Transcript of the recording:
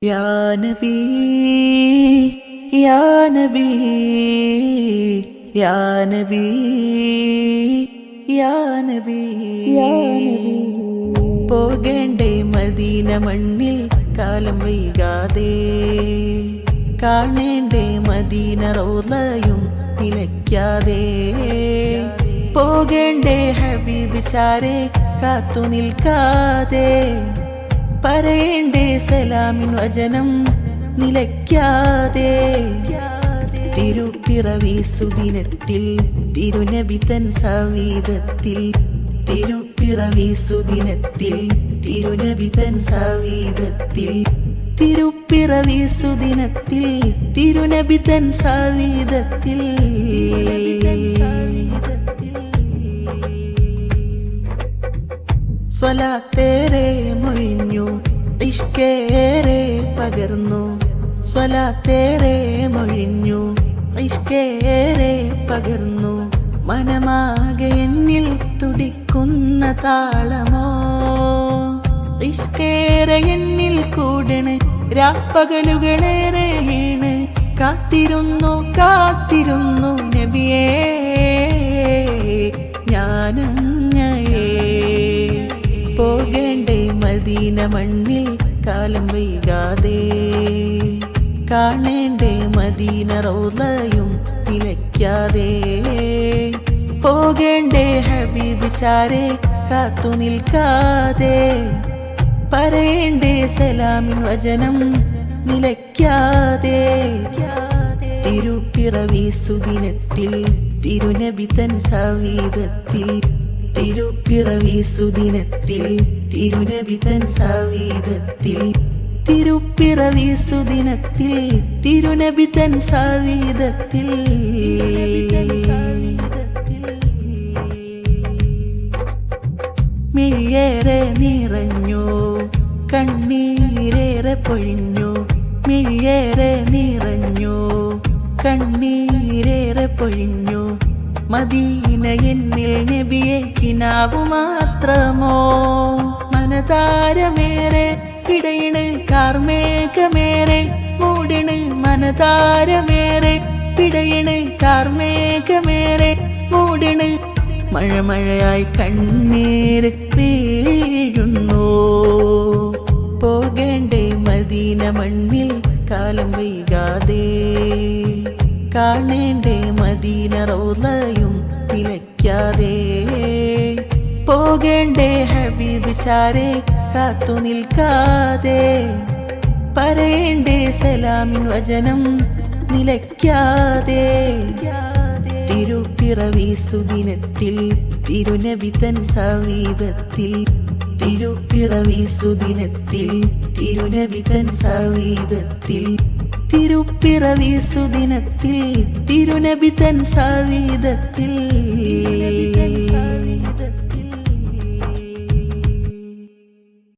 യാ നബി യാ നബി യാ നബി യാ നബി പോകേണ്ടേ മദീന മണ്ണിൽ കാലം വൈകാതെ, കാണേണ്ടേ മദീന റൗളയും നിലയ്ക്കാതെ, പോകേണ്ടേ ഹബീബ് ചാരെ കാത്തു നിൽക്കാതെ, പറയേണ്ടേ സലാമിൻ വചനം നിലയ്ക്കാതെ. തിരുപ്പിറവി സുദിനത്തിൽ തിരുനബി തൻ സവീതത്തിൽ, തിരുപ്പിറവി സുദിനത്തിൽ തിരുനബി തൻ സവീതത്തിൽ, തിരുപ്പിറവി സുദിനത്തിൽ തിരുനബി തൻ സവീതത്തിൽ. സ്വലാത്തേറെ മൊഴിഞ്ഞു ഇഷ്കേറെ പകർന്നു, സ്വലാത്തേറെ മൊഴിഞ്ഞു ഇഷ്കേറെ പകർന്നു, മനമാകെ എന്നിൽ തുടിക്കുന്ന താളമോ ഇഷ്കേറെ എന്നിൽ കൂടണ്, രാപ്പകലുകളേറെ വീണ് കാത്തിരുന്നു കാത്തിരുന്നു നബിയേ ഞാനങ്ങയെ. പോകേണ്ടേ മദീന മണ്ണിൽ കാലം വൈകാതെ, കാണേണ്ടേ മദീന റൗളയും നിലയ്ക്കാതെ, പോകേണ്ടേ ഹബീബ് ചാരെ കാത്തു നിൽക്കാതെ, പറയേണ്ടേ സലാമിൻ വചനം നിലയ്ക്കാതെ. തിരുപ്പിറവി സുദിനത്തിൽ തിരുനബി തൻ സവീതത്തിൽ, തിരുപ്പിറവി സുദിനത്തിൽ തിരുനബി തൻ സവീതത്തിൽ, തിരുപ്പിറവി സുദിനത്തിൽ തിരുനബി തൻ സവീതത്തിൽ. മിഴിയേറെ നിറഞ്ഞു കണ്ണീരേറെ പൊഴിഞ്ഞു, മിഴിയേറെ നിറഞ്ഞു കണ്ണീരേറെ പൊഴിഞ്ഞു, മദീന എന്നിൽ നബിയെ കിനാവു മാത്രമോ, മനതാരമേറെ പിടയണ് കാർമേഘമേറെ മൂടണ്, മനതാരമേറെ പിടയണ് കാർമേഘമേറെ മൂടണ്, മഴമഴയായി കണ്ണീര് വീഴുന്നു. പോകേണ്ടേ മദീന മണ്ണിൽ കാലം വൈകാതെ, കാണേണ്ടേ മദീന റൗളയും നിലയ്ക്കാതെ, പോകേണ്ടേ ഹബീബ് ചാരെ കാത്തു നിൽക്കാതെ, പറയേണ്ടേ സലാമിൻ വചനം നിലയ്ക്കാതെ. തിരുപ്പിറവി സുദിനത്തിൽ തിരുനബി തൻ സവീതത്തിൽ, തിരുപ്പിറവി സുദിനത്തിൽ തിരുനബി തൻ സവീതത്തിൽ, തിരുപ്പിറവി സുദിനത്തിൽ തിരുനബി തൻ സവീതത്തിൽ.